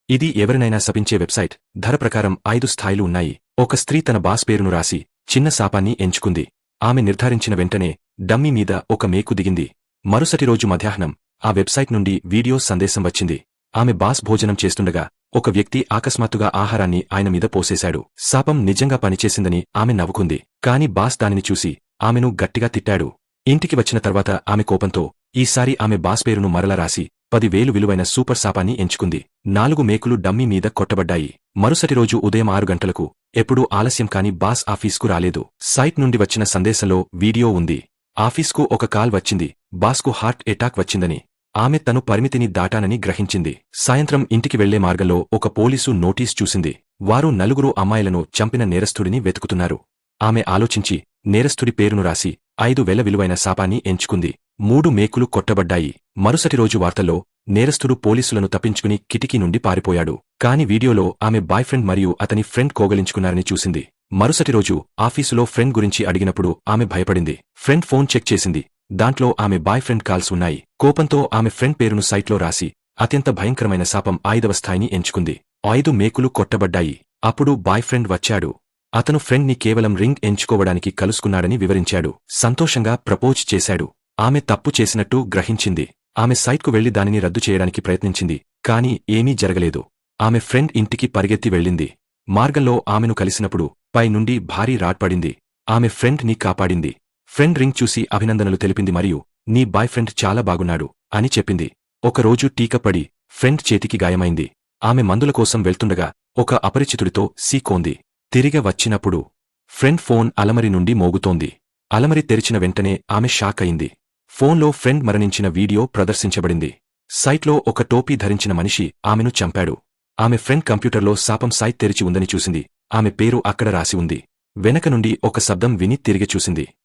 ఇది ఎవరినైనా శపించే వెబ్సైట్. ధర ప్రకారం 5 స్థాయిలు ఉన్నాయి. ఒక స్త్రీ తన బాస్ పేరును రాసి చిన్న శాపాన్ని ఎంచుకుంది. ఆమె నిర్ధారించిన వెంటనే డమ్మీ మీద ఒక మేకు దిగింది. మరుసటి రోజు మధ్యాహ్నం ఆ వెబ్సైట్ నుండి వీడియో సందేశం వచ్చింది. ఆమె బాస్ భోజనం చేస్తుండగా ఒక వ్యక్తి అకస్మాత్తుగా ఆహారాన్ని ఆయన మీద పోసేశాడు. శాపం నిజంగా పనిచేసిందని ఆమె నవ్వుకుంది. కాని బాస్ దానిని చూసి ఆమెను గట్టిగా తిట్టాడు. ఇంటికి వచ్చిన తర్వాత ఆమె కోపంతో ఈసారి ఆమె బాస్ పేరును మరలా రాసి 10,000 విలువైన సూపర్ శాపాన్ని ఎంచుకుంది. 4 మేకులు డమ్మీ మీద కొట్టబడ్డాయి. మరుసటి రోజు ఉదయం 6 గంటలకు ఎప్పుడూ ఆలస్యం కాని బాస్ ఆఫీస్కు రాలేదు. సైట్ నుండి వచ్చిన సందేశంలో వీడియో ఉంది. ఆఫీస్కు ఒక కాల్ వచ్చింది. బాస్కు హార్ట్ ఎటాక్ వచ్చిందని. ఆమె తను పరిమితిని దాటానని గ్రహించింది. సాయంత్రం ఇంటికి వెళ్లే మార్గంలో ఒక పోలీసు నోటీస్ చూసింది. వారు 4 అమ్మాయిలను చంపిన నేరస్థుడిని వెతుకుతున్నారు. ఆమె ఆలోచించి నేరస్థుడి పేరును రాసి 5,000 విలువైన శాపాన్ని ఎంచుకుంది. 3 మేకులు కొట్టబడ్డాయి. మరుసటి రోజు వార్తల్లో నేరస్థుడు పోలీసులను తప్పించుకుని కిటికీ నుండి పారిపోయాడు. కాని వీడియోలో ఆమె బాయ్ ఫ్రెండ్ మరియు అతని ఫ్రెండ్ కోగలించుకున్నారని చూసింది. మరుసటి రోజు ఆఫీసులో ఫ్రెండ్ గురించి అడిగినప్పుడు ఆమె భయపడింది. ఫ్రెండ్ ఫోన్ చెక్ చేసింది. దాంట్లో ఆమె బాయ్ ఫ్రెండ్ కాల్స్ ఉన్నాయి. కోపంతో ఆమె ఫ్రెండ్ పేరును సైట్లో రాసి అత్యంత భయంకరమైన శాపం 5వ స్థాయిని ఎంచుకుంది. 5 మేకులు కొట్టబడ్డాయి. అప్పుడు బాయ్ ఫ్రెండ్ వచ్చాడు. అతను ఫ్రెండ్ ని కేవలం రింగ్ ఎంచుకోవడానికి కలుసుకున్నాడని వివరించాడు. సంతోషంగా ప్రపోజ్ చేశాడు. ఆమె తప్పు చేసినట్టు గ్రహించింది. ఆమె సైట్కు వెళ్లి దానిని రద్దు చేయడానికి ప్రయత్నించింది. కాని ఏమీ జరగలేదు. ఆమె ఫ్రెండ్ ఇంటికి పరిగెత్తి వెళ్ళింది. మార్గంలో ఆమెను కలిసినప్పుడు పై నుండి భారీ రాడ్ పడింది. ఆమె ఫ్రెండ్ ని కాపాడింది. ఫ్రెండ్ రింగ్ చూసి అభినందనలు తెలిపింది మరియు నీ బాయ్ ఫ్రెండ్ చాలా బాగున్నాడు అని చెప్పింది. ఒకరోజు టీకపడి ఫ్రెండ్ చేతికి గాయమైంది. ఆమె మందుల కోసం వెళ్తుండగా ఒక అపరిచితుడితో సీకోంది. తిరిగి వచ్చినప్పుడు ఫ్రెండ్ ఫోన్ అలమరి నుండి మోగుతోంది. అలమరి తెరిచిన వెంటనే ఆమె షాక్ అయింది. ఫోన్లో ఫ్రెండ్ మరణించిన వీడియో ప్రదర్శించబడింది. సైట్లో ఒక టోపీ ధరించిన మనిషి ఆమెను చంపాడు. ఆమె ఫ్రెండ్ కంప్యూటర్లో శాపం సైట్ తెరిచి ఉందని చూసింది. ఆమె పేరు అక్కడ రాసి ఉంది. వెనక నుండి ఒక శబ్దం విని తిరిగి చూసింది.